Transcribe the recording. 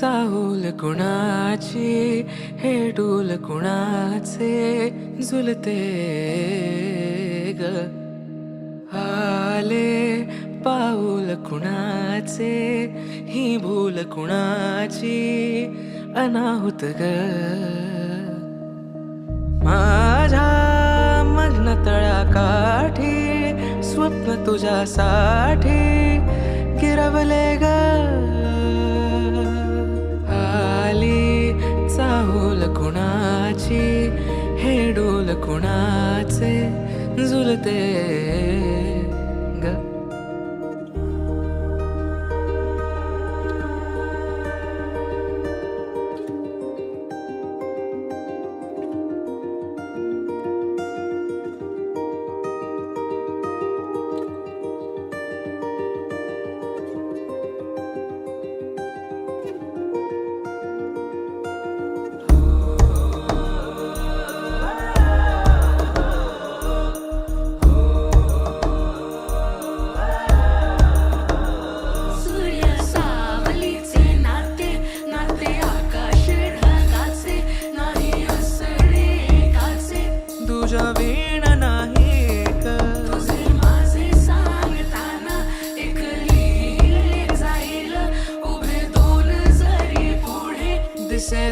चाहूल कुणाची हे डूल कुणाचे झुलते ग आले पाऊल कुणाचे ही भूल कुणाची अनाहुत ग माझ्या मग्न तळाकाठी स्वप्न तुझ्यासाठी गिरवले ग आली चाहूल कुणाची हे डोल कुणाचे झुलते ग तुझ्या वीण नाही ग तुझे माझे सांगताना एक लिहिले जाईल उभे दोन जरी पुढे दिसे